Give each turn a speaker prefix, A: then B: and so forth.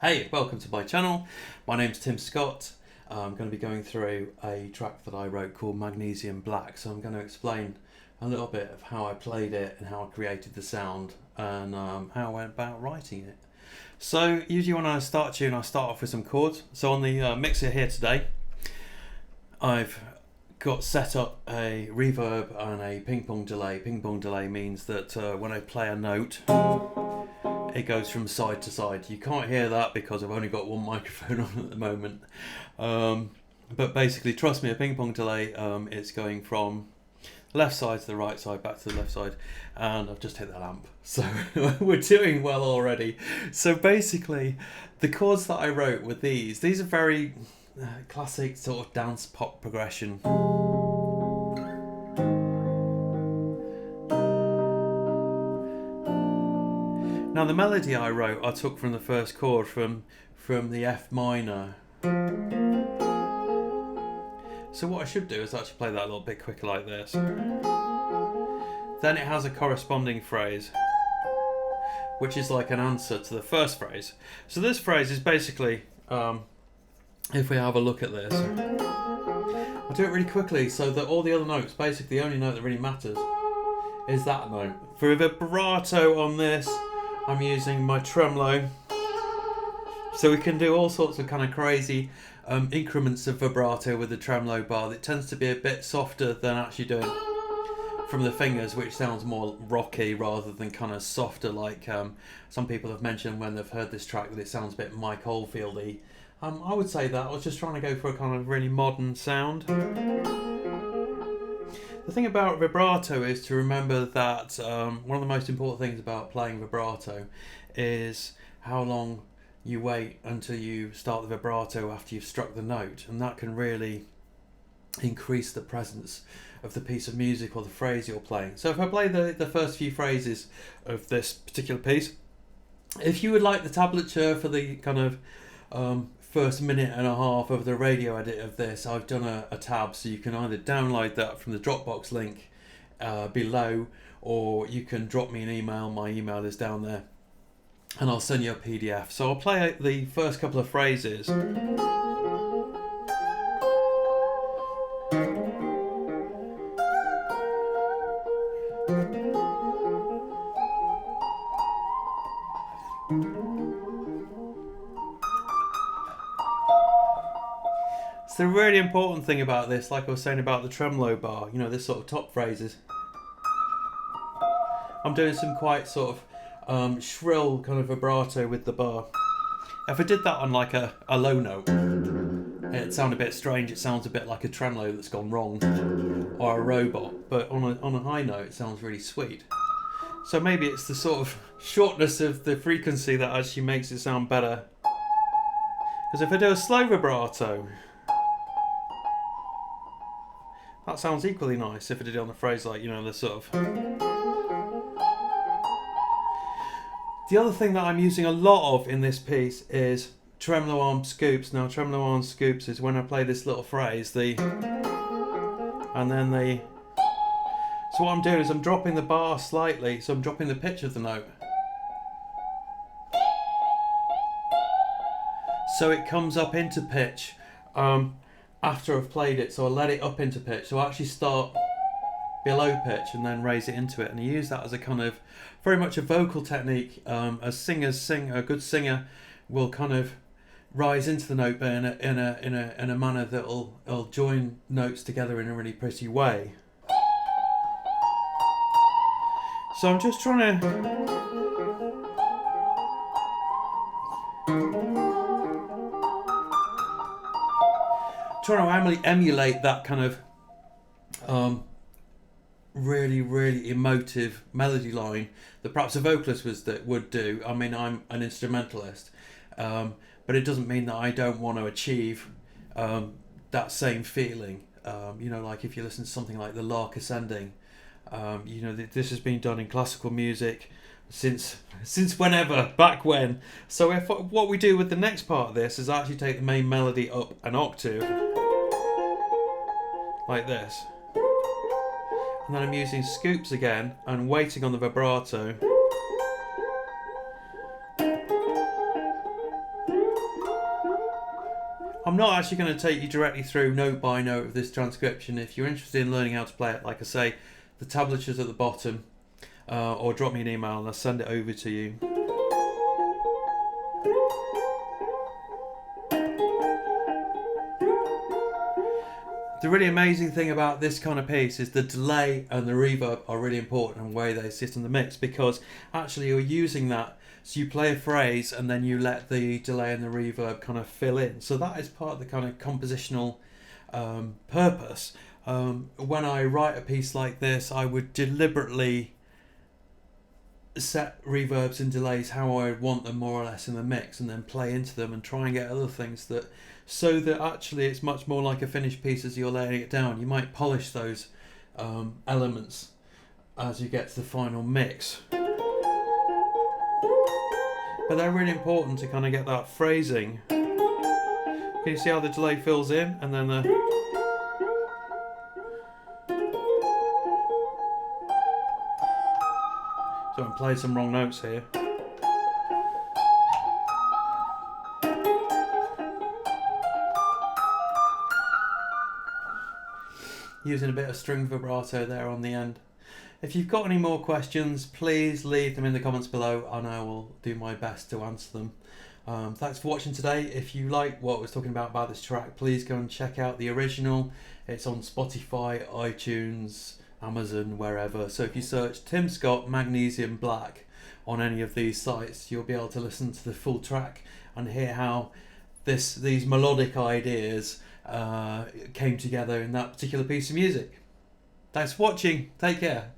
A: Hey, welcome to my channel. My name's Tim Scott. I'm going to be going through a track that I wrote called Magnesium Black. So I'm going to explain a little bit of how I played it and how I created the sound and how I went about writing it. So usually when I start a tune, I start off with some chords. So on the mixer here today, I've got set up a reverb and a ping pong delay. Ping pong delay means that when I play a note, it goes from side to side. You can't hear that because I've only got one microphone on at the moment. But basically, trust me, a ping pong delay, it's going from left side to the right side, back to the left side, and I've just hit that amp. So we're doing well already. So basically, the chords that I wrote were these. These are very classic sort of dance pop progression. Now the melody I wrote, I took from the first chord from the F minor. So what I should do is actually play that a little bit quicker like this. Then it has a corresponding phrase, which is like an answer to the first phrase. So this phrase is basically, if we have a look at this, I'll do it really quickly so that all the other notes, basically the only note that really matters is that note. For a vibrato on this, I'm using my tremolo, so we can do all sorts of kind of crazy increments of vibrato with the tremolo bar. It tends to be a bit softer than actually doing from the fingers, which sounds more rocky rather than kind of softer, like some people have mentioned when they've heard this track that it sounds a bit Mike Oldfieldy. I would say that I was just trying to go for a kind of really modern sound. The thing about vibrato is to remember that one of the most important things about playing vibrato is how long you wait until you start the vibrato after you've struck the note, and that can really increase the presence of the piece of music or the phrase you're playing. So if I play the first few phrases of this particular piece, if you would like the tablature for the kind of first minute and a half of the radio edit of this, I've done a tab, so you can either download that from the Dropbox link below, or you can drop me an email. My email is down there and I'll send you a PDF. So I'll play out the first couple of phrases. So the really important thing about this, like I was saying about the tremolo bar, you know, this sort of top phrases, I'm doing some quite sort of shrill kind of vibrato with the bar. If I did that on like a low note, it'd sound a bit strange. It sounds a bit like a tremolo that's gone wrong, or a robot. But on a high note, it sounds really sweet. So maybe it's the sort of shortness of the frequency that actually makes it sound better. Because if I do a slow vibrato, that sounds equally nice if I did it on the phrase, like, you know, the sort of... The other thing that I'm using a lot of in this piece is tremolo arm scoops. Now, tremolo arm scoops is when I play this little phrase, and then the... So what I'm doing is I'm dropping the bar slightly, so I'm dropping the pitch of the note. So it comes up into pitch after I've played it, so I let it up into pitch. So I actually start below pitch and then raise it into it, and I use that as a kind of very much a vocal technique. As singers sing, a good singer will kind of rise into the note, but in a manner that'll join notes together in a really pretty way. So I'm just trying to emulate that kind of really, really emotive melody line that perhaps a vocalist would do. I mean, I'm an instrumentalist, but it doesn't mean that I don't want to achieve that same feeling. You know, like if you listen to something like the Lark Ascending, you know, this has been done in classical music since whenever, back when. So what we do with the next part of this is actually take the main melody up an octave, like this. And then I'm using scoops again and waiting on the vibrato. I'm not actually going to take you directly through note by note of this transcription. If you're interested in learning how to play it, like I say, the tablature's at the bottom, or drop me an email and I'll send it over to you. The really amazing thing about this kind of piece is the delay and the reverb are really important in the way they sit in the mix, because actually you're using that. So you play a phrase and then you let the delay and the reverb kind of fill in. So that is part of the kind of compositional purpose. When I write a piece like this, I would deliberately set reverbs and delays how I want them more or less in the mix, and then play into them and try and get other things that, so that actually it's much more like a finished piece as you're laying it down. You might polish those elements as you get to the final mix. But they're really important to kind of get that phrasing. Can you see how the delay fills in and then the... So I'm playing some wrong notes here. Using a bit of string vibrato there on the end. If you've got any more questions, please leave them in the comments below and I will do my best to answer them. Thanks for watching today. If you like what I was talking about this track, please go and check out the original. It's on Spotify, iTunes, Amazon, wherever. So if you search Tim Scott Magnesium Black on any of these sites, you'll be able to listen to the full track and hear how these melodic ideas came together in that particular piece of music. Thanks for watching. Take care.